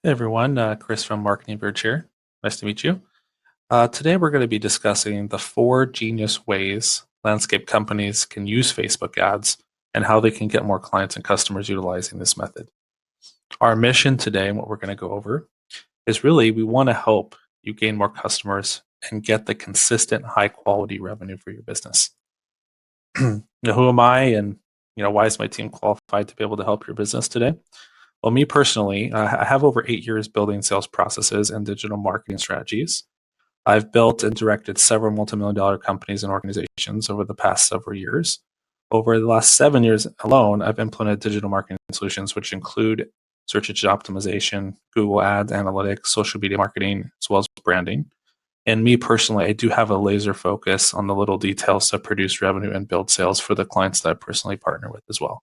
Hey everyone, Chris from Marketing Bridge here. Nice to meet you. Today we're going to be discussing the 4 genius ways landscape companies can use Facebook ads and how they can get more clients and customers utilizing this method. Our mission today and what we're going to go over is really we want to help you gain more customers and get the consistent high quality revenue for your business. Now, who am I and why is my team qualified to be able to help your business today? Well, me personally, I have over 8 years building sales processes and digital marketing strategies. I've built and directed several multi-million-dollar companies and organizations over the past several years. Over the last 7 years alone, I've implemented digital marketing solutions, which include search engine optimization, Google Ads, analytics, social media marketing, as well as branding. And me personally, I do have a laser focus on the little details to produce revenue and build sales for the clients that I personally partner with as well.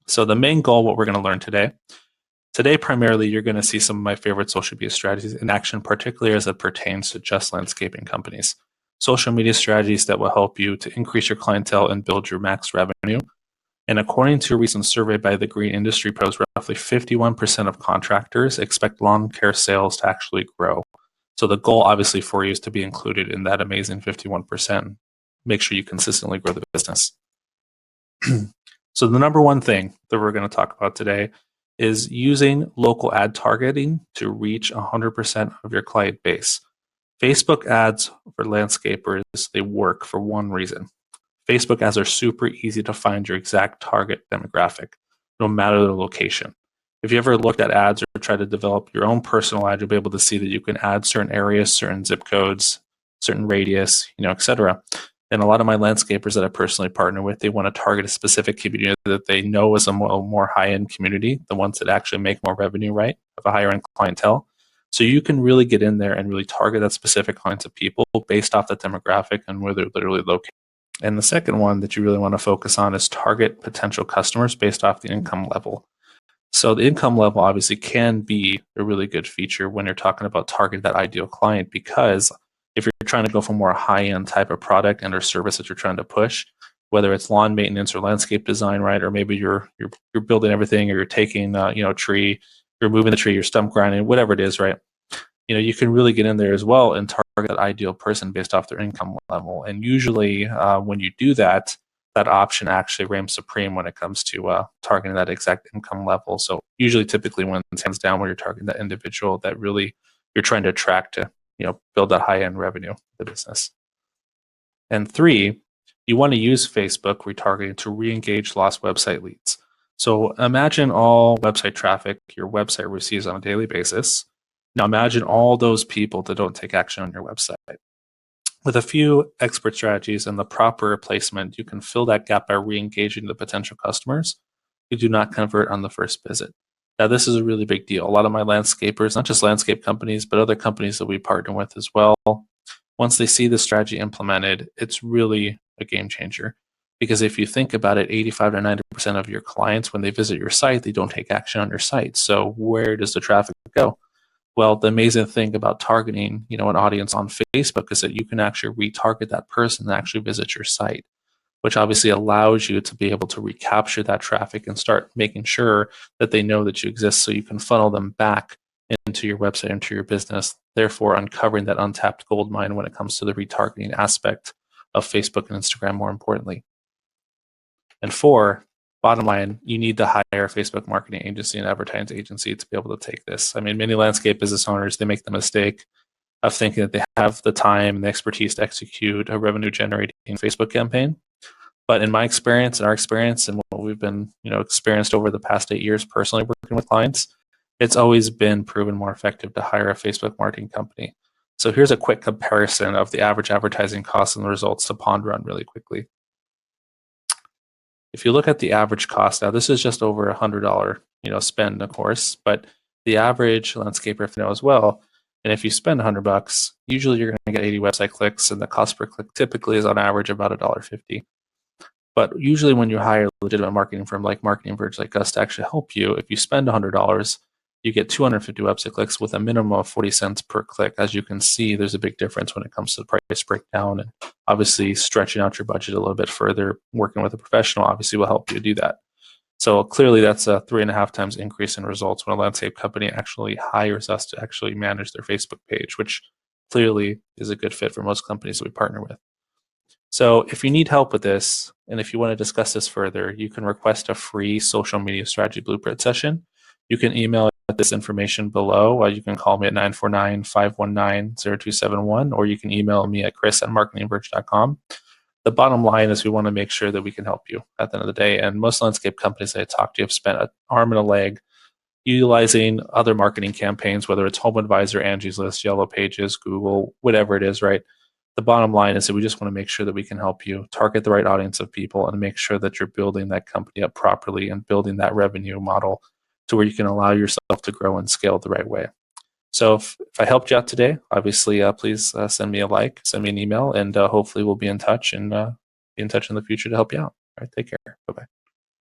So the main goal, what we're going to learn today primarily, you're going to see some of my favorite social media strategies in action, particularly as it pertains to just landscaping companies. Social media strategies that will help you to increase your clientele and build your max revenue. And according to a recent survey by the Green Industry Pros, roughly 51% of contractors expect lawn care sales to actually grow. So the goal obviously for you is to be included in that amazing 51%. Make sure you consistently grow the business. So the number one thing that we're going to talk about today is using local ad targeting to reach 100% of your client base. Facebook ads for landscapers, they work for one reason. Facebook ads are super easy to find your exact target demographic, no matter the location. If you ever looked at ads or tried to develop your own personal ad, you'll be able to see that you can add certain areas, certain zip codes, certain radius, etc. And a lot of my landscapers that I personally partner with, they want to target a specific community that they know is a more high-end community, the ones that actually make more revenue, right, of a higher-end clientele. So you can really get in there and really target that specific clients of people based off the demographic and where they're literally located. And the second one that you really want to focus on is target potential customers based off the income level. So the income level obviously can be a really good feature when you're talking about targeting that ideal client, because if you're trying to go for more high-end type of product and or service that you're trying to push, whether it's lawn maintenance or landscape design, right, or maybe you're building everything, or you're taking a tree, you're moving the tree, you're stump grinding, whatever it is, right? You can really get in there as well and target that ideal person based off their income level. And usually, when you do that, that option actually reigns supreme when it comes to targeting that exact income level. So usually, typically, when it's hands down, when you're targeting that individual that really you're trying to attract to build that high-end revenue for the business. And 3, you want to use Facebook retargeting to re-engage lost website leads. So imagine all website traffic your website receives on a daily basis. Now imagine all those people that don't take action on your website. With a few expert strategies and the proper placement, you can fill that gap by re-engaging the potential customers who do not convert on the first visit. Now, this is a really big deal. A lot of my landscapers, not just landscape companies, but other companies that we partner with as well, once they see the strategy implemented, it's really a game changer. Because if you think about it, 85 to 90% of your clients, when they visit your site, they don't take action on your site. So where does the traffic go? Well, the amazing thing about targeting, an audience on Facebook is that you can actually retarget that person that actually visits your site, which obviously allows you to be able to recapture that traffic and start making sure that they know that you exist, so you can funnel them back into your website, into your business, therefore uncovering that untapped gold mine when it comes to the retargeting aspect of Facebook and Instagram, more importantly. And 4, bottom line, you need to hire a Facebook marketing agency and advertising agency to be able to take this. I mean, many landscape business owners, they make the mistake of thinking that they have the time and the expertise to execute a revenue generating Facebook campaign. But in my experience, and our experience, and what we've been, experienced over the past 8 years personally working with clients, it's always been proven more effective to hire a Facebook marketing company. So here's a quick comparison of the average advertising costs and the results to ponder on really quickly. If you look at the average cost, now this is just over $100, spend, of course, but the average landscaper as well. And if you spend $100, usually you're going to get 80 website clicks, and the cost per click typically is on average about $1.50. But usually when you hire a legitimate marketing firm like Marketing Bridge, like us, to actually help you, if you spend $100, you get 250 website clicks with a minimum of 40 cents per click. As you can see, there's a big difference when it comes to the price breakdown, and obviously stretching out your budget a little bit further, working with a professional obviously will help you do that. So clearly that's a 3.5 times increase in results when a landscape company actually hires us to actually manage their Facebook page, which clearly is a good fit for most companies that we partner with. So if you need help with this, and if you want to discuss this further, you can request a free social media strategy blueprint session. You can email this information below. You can call me at 949-519-0271, or you can email me at chris@marketingverge.com. The bottom line is we want to make sure that we can help you at the end of the day. And most landscape companies that I talk to have spent an arm and a leg utilizing other marketing campaigns, whether it's Home Advisor, Angie's List, Yellow Pages, Google, whatever it is, right? The bottom line is that we just want to make sure that we can help you target the right audience of people and make sure that you're building that company up properly and building that revenue model to where you can allow yourself to grow and scale the right way. So if I helped you out today, obviously, please send me a like, send me an email, and hopefully we'll be in touch and be in touch in the future to help you out. All right, take care. Bye-bye.